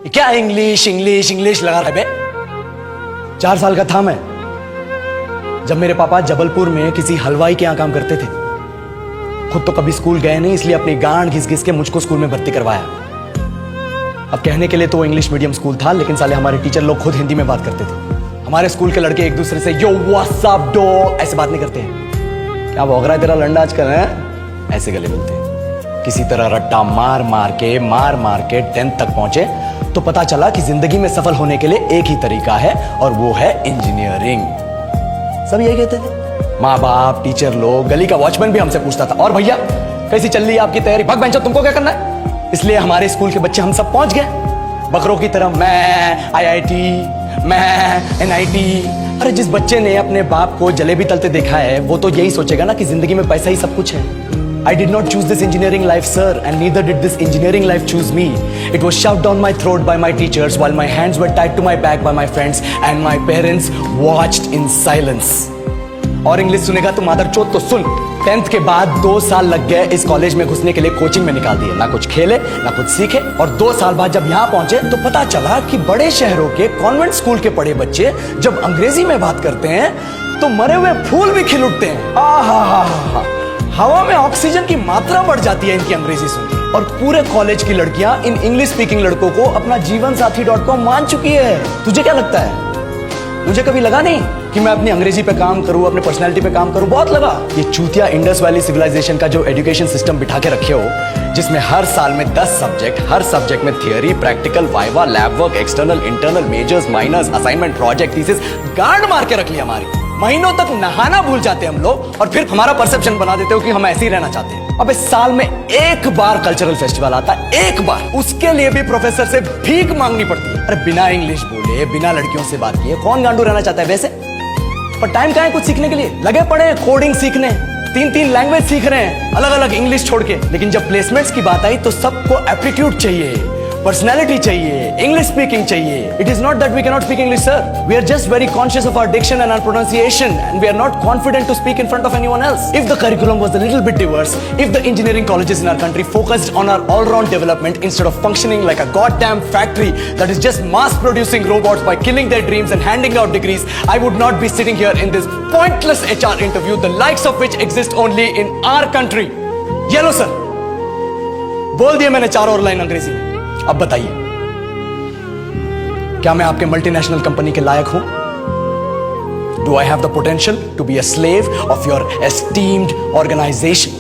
क्या English English English लगा रहे बे? 4 साल का था मैं जब मेरे पापा जबलपुर में किसी हलवाई के यहां काम करते थे। खुद तो कभी स्कूल गए नहीं, इसलिए अपनी गांड घिस घिस के मुझको स्कूल में भर्ती करवाया। अब कहने के लिए तो वो इंग्लिश मीडियम स्कूल था, लेकिन साले हमारे टीचर लोग खुद हिंदी में बात करते थे। हमारे स्कूल के लड़के एक दूसरे से यो व्हाट्स अप डो ऐसे बात नहीं करते हैं। क्या भौंक रहा है तेरा लंडा आजकल है? ऐसे गले मिलते हैं। किसी तरह रट्टा मार मार के 10th तक पहुंचे तो पता चला कि जिंदगी में सफल होने के लिए एक ही तरीका है और वो है इंजीनियरिंग। सब यही कहते थे, माँ बाप, टीचर लोग, गली का वॉचमैन भी हमसे पूछता था, और भैया कैसी चल रही है आपकी तैयारी? भाग बेंचो, तुमको क्या करना है? इसलिए हमारे स्कूल के बच्चे हम सब पहुंच गए बकरों की तरह। मैं IIT, मैं NIT। अरे जिस बच्चे ने अपने बाप को जलेबी तलते देखा है वो तो यही सोचेगा ना कि जिंदगी में पैसा ही सब कुछ है। I did not choose this engineering life, sir, and neither did this engineering life choose me. It was shoved down my throat by my teachers while my hands were tied to my back by my friends and my parents watched in silence. और English सुनेगा तो मादर चोद तो सुन। 10th के बाद 2 साल लग गए इस कॉलेज में घुसने के लिए, कोचिंग में निकाल दिए। ना कुछ खेले ना कुछ सीखे। और 2 साल बाद जब यहाँ पहुंचे तो पता चला कि बड़े शहरों के कॉन्वेंट स्कूल के पढ़े बच्चे जब अंग्रेजी में बात करते हैं तो मरे हुए फूल भी खिल उठते हैं। आहा, हवा में ऑक्सीजन की मात्रा बढ़ जाती है इनकी अंग्रेजी सुनकर। और पूरे कॉलेज की लड़कियां इन इंग्लिश स्पीकिंग लड़कों को अपना जीवन साथी .com मान चुकी है। तुझे क्या लगता है? मुझे कभी लगा नहीं कि मैं अपनी अंग्रेजी पे काम करूं, अपने पर्सनालिटी पे काम करूं। बहुत लगा। ये चूतिया इंडस वैली सिविलाइजेशन का जो एजुकेशन सिस्टम बिठा के रखे हो, जिसमें हर साल में 10 सब्जेक्ट, हर सब्जेक्ट में theory, practical, viva, lab work, external, internal, majors, minors, assignment, project, thesis, गांड मार के रख लिया हमारी। महीनों तक नहाना भूल जाते हम लोग और फिर हमारा परसेप्शन बना देते हो कि हम ऐसे ही रहना चाहते हैं। अब इस साल में एक बार कल्चरल फेस्टिवल आता है, एक बार, उसके लिए भी प्रोफेसर से भीख मांगनी पड़ती है। अरे बिना इंग्लिश बोले, बिना लड़कियों से बात किए कौन गांडू रहना चाहता है वैसे? पर टाइम कहाँ है कुछ सीखने के लिए? लगे पड़े हैं कोडिंग सीखने, 3 लैंग्वेज सीख रहे हैं अलग अलग इंग्लिश छोड़ के। लेकिन जब प्लेसमेंट्स की बात आई तो सबको एप्टीट्यूड चाहिए, पर्सनैलिटी चाहिए, इंग्लिश स्पीकिंग चाहिए। It is not that we cannot speak English, sir. We are just very conscious of our diction and our pronunciation, and we are not confident to speak in front of anyone else. If the curriculum was a little bit diverse, if the engineering colleges in our country focused on our all-round development instead of functioning like a goddamn factory that is just mass-producing robots by killing their dreams and handing out degrees, I would not be sitting here in this pointless HR interview, the likes of which exist only in our country. ये लो sir, बोल दिया मैंने 4 और line अंग्रेजी में। अब बताइए, क्या मैं आपके मल्टीनेशनल कंपनी के लायक हूं? Do I have the potential to be a slave of your esteemed organisation?